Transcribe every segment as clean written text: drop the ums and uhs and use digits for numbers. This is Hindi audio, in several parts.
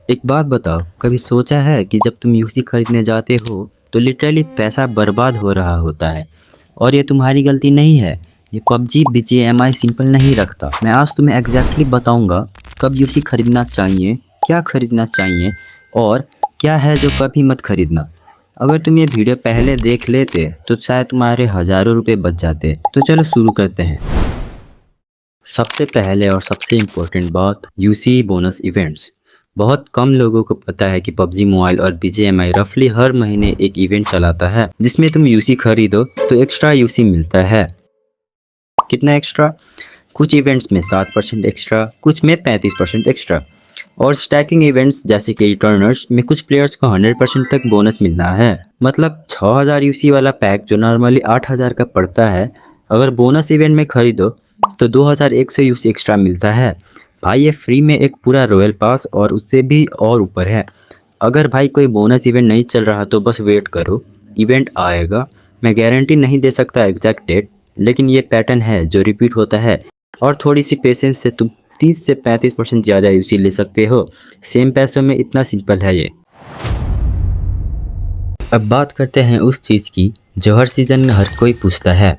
एक बात बताओ, कभी सोचा है कि जब तुम यूसी खरीदने जाते हो तो लिटरली पैसा बर्बाद हो रहा होता है। और ये तुम्हारी गलती नहीं है। ये पबजी बीजीएमआई सिंपल नहीं रखता। मैं आज तुम्हें एग्जैक्टली बताऊंगा कब यूसी खरीदना चाहिए, क्या खरीदना चाहिए और क्या है जो कभी मत खरीदना। अगर तुम ये वीडियो पहले देख लेते तो शायद तुम्हारे हज़ारों रुपए बच जाते। तो चलो शुरू करते हैं। सबसे पहले और सबसे इम्पोर्टेंट बात, यूसी बोनस इवेंट्स। बहुत कम लोगों को पता है कि पबजी मोबाइल और बीजीएमआई रफली हर महीने एक इवेंट चलाता है जिसमें तुम यूसी खरीदो तो एक्स्ट्रा यूसी मिलता है। कितना एक्स्ट्रा? कुछ इवेंट्स में 7% एक्स्ट्रा, कुछ में 35% एक्स्ट्रा। और स्टैकिंग इवेंट्स जैसे कि रिटर्नर्स में कुछ प्लेयर्स को 100% तक बोनस मिलना है। मतलब 6000 यूसी वाला पैक जो नॉर्मली 8000 का पड़ता है, अगर बोनस इवेंट में खरीदो तो 2100 यूसी एक्स्ट्रा मिलता है। भाई ये फ्री में एक पूरा रॉयल पास और उससे भी और ऊपर है। अगर भाई कोई बोनस इवेंट नहीं चल रहा तो बस वेट करो, इवेंट आएगा। मैं गारंटी नहीं दे सकता एग्जैक्ट डेट, लेकिन ये पैटर्न है जो रिपीट होता है। और थोड़ी सी पेशेंस से तुम 30 से 35% ज़्यादा यूसी ले सकते हो। सेम पैसों में, इतना सिंपल है ये। अब बात करते हैं उस चीज़ की जो हर सीज़न में हर कोई पूछता है,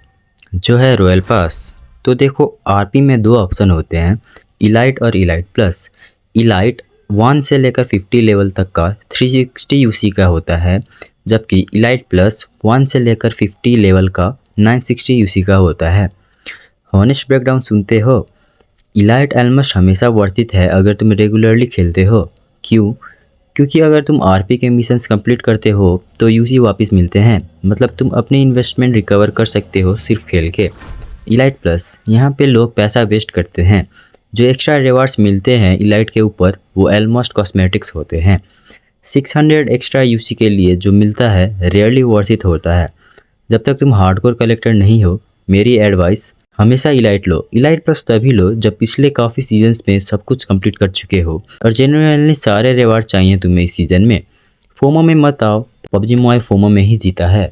जो है रॉयल पास। तो देखो, आरपी में दो ऑप्शन होते हैं, इलाइट और इलाइट प्लस। इलाइट 1 से लेकर 50 लेवल तक का 360 यूसी का होता है, जबकि इलाइट प्लस 1 से लेकर 50 लेवल का 960 यूसी का होता है। हॉनेस्ट ब्रेकडाउन सुनते हो? इलाइट ऑलमोस्ट हमेशा वर्थ इट है अगर तुम रेगुलरली खेलते हो। क्यों? क्योंकि अगर तुम आरपी के मिशंस कंप्लीट करते हो तो यूसी वापस मिलते हैं। मतलब तुम अपनी इन्वेस्टमेंट रिकवर कर सकते हो सिर्फ खेल के। इलाइट प्लस, यहाँ पे लोग पैसा वेस्ट करते हैं। जो एक्स्ट्रा रिवार्ड्स मिलते हैं इलाइट के ऊपर वो ऑलमोस्ट कॉस्मेटिक्स होते हैं। 600 एक्स्ट्रा यूसी के लिए जो मिलता है रेयरली वर्थ इट होता है। जब तक तुम हार्डकोर कलेक्टर नहीं हो, मेरी एडवाइस, हमेशा इलाइट लो। इलाइट प्लस तभी लो जब पिछले काफ़ी सीजन्स में सब कुछ कंप्लीट कर चुके हो और जेन्युइनली सारे रिवार्ड चाहिए तुम्हें इस सीज़न में। फोमो में मत आओ, पबजी मोबाइल फोमो में ही जीता है।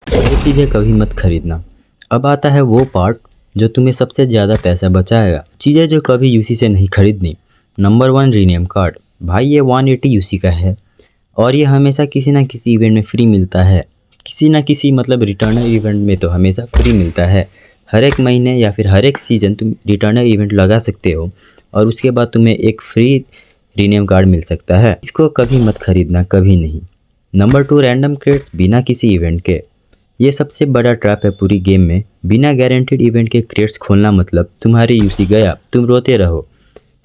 ये चीज़ें कभी मत खरीदना। अब आता है वो पार्ट जो तुम्हें सबसे ज़्यादा पैसा बचाएगा। चीज़ें जो कभी यूसी से नहीं खरीदनी। Number 1, rename card. भाई ये 180 यूसी का है और ये हमेशा किसी ना किसी इवेंट में फ्री मिलता है। किसी ना किसी मतलब रिटर्नर इवेंट में तो हमेशा फ्री मिलता है। हर एक महीने या फिर हर एक सीज़न तुम रिटर्नर इवेंट लगा सकते हो और उसके बाद तुम्हें एक फ्री रीनेम कार्ड मिल सकता है। इसको कभी मत खरीदना, कभी नहीं। नंबर 2, रैंडम क्रेट्स बिना किसी इवेंट के। ये सबसे बड़ा ट्रैप है पूरी गेम में। बिना गारंटीड इवेंट के क्रेट्स खोलना मतलब तुम्हारी यूसी गया, तुम रोते रहो।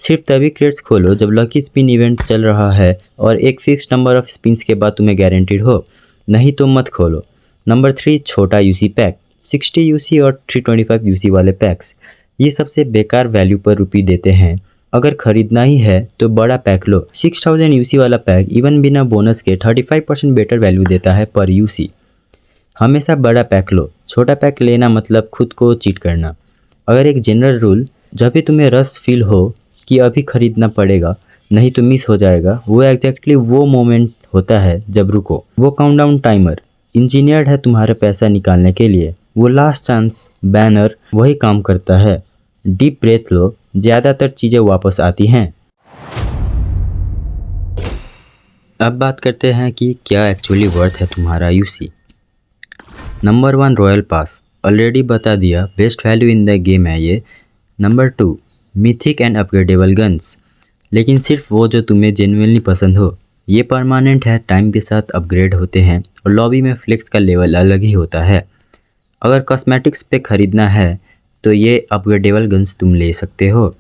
सिर्फ तभी क्रेट्स खोलो जब लकी स्पिन इवेंट चल रहा है और एक फिक्स नंबर ऑफ स्पिन्स के बाद तुम्हें गारंटीड हो, नहीं तो मत खोलो। नंबर 3, छोटा यूसी पैक। 60 यूसी और 325 यूसी वाले पैक्स, ये सबसे बेकार वैल्यू पर रुपये देते हैं। अगर खरीदना ही है तो बड़ा पैक लो। 6000 यूसी वाला पैक इवन बिना बोनस के 35% बेटर वैल्यू देता है पर यूसी। हमेशा बड़ा पैक लो, छोटा पैक लेना मतलब खुद को चीट करना। अगर एक जनरल रूल, जब भी तुम्हें रस फील हो कि अभी खरीदना पड़ेगा नहीं तो मिस हो जाएगा, वो एग्जैक्टली वो मोमेंट होता है जब रुको। वो काउंटडाउन टाइमर इंजीनियर्ड है तुम्हारे पैसा निकालने के लिए। वो लास्ट चांस बैनर वही काम करता है। डीप ब्रेथ लो, ज़्यादातर चीज़ें वापस आती हैं। अब बात करते हैं कि क्या एक्चुअली वर्थ है तुम्हारा UC. Number 1, royal pass. Already बता दिया, best value in the game है ये। Number 2, mythic and upgradable guns, लेकिन सिर्फ वो जो तुम्हें जेन्युइनली पसंद हो। ये परमानेंट है, टाइम के साथ अपग्रेड होते हैं और लॉबी में फ्लेक्स का लेवल अलग ही होता है। अगर कॉस्मेटिक्स पे ख़रीदना है तो ये अपग्रेडेबल गन्स तुम ले सकते हो।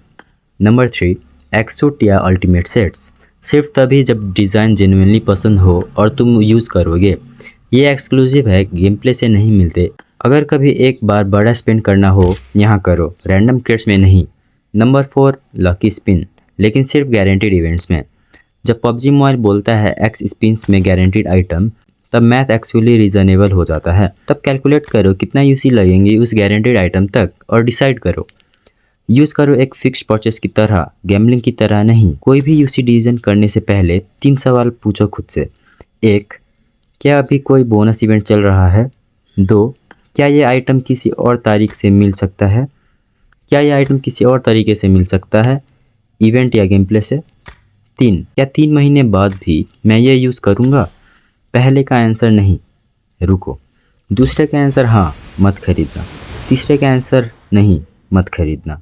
नंबर 3, एक्सूट या अल्टीमेट सेट्स, सिर्फ तभी जब डिज़ाइन जेन्युइनली पसंद हो और तुम यूज़ करोगे। ये एक्सक्लूसिव है, गेम प्ले से नहीं मिलते। अगर कभी एक बार बड़ा स्पेंड करना हो यहाँ करो, रैंडम क्रेट्स में नहीं। नंबर 4, लकी स्पिन, लेकिन सिर्फ गारंटीड इवेंट्स में। जब पबजी मोबाइल बोलता है एक्स स्पिन्स में गारंटीड आइटम, तब मैथ एक्चुअली रीजनेबल हो जाता है। तब कैलकुलेट करो कितना यूसी लगेंगे उस गारंटीड आइटम तक और डिसाइड करो। यूज़ करो एक फिक्स परचेस की तरह, गैम्बलिंग की तरह नहीं। कोई भी यूसी डिसीजन करने से पहले 3 सवाल पूछो खुद से। 1, क्या अभी कोई बोनस इवेंट चल रहा है? 2, क्या ये आइटम किसी और तारीख से मिल सकता है? क्या ये आइटम किसी और तरीके से मिल सकता है? इवेंट या गेम प्ले से। 3, क्या 3 महीने बाद भी मैं ये यूज़ करूँगा? पहले का आंसर नहीं, रुको। दूसरे का आंसर हाँ, मत खरीदना। तीसरे का आंसर नहीं, मत खरीदना।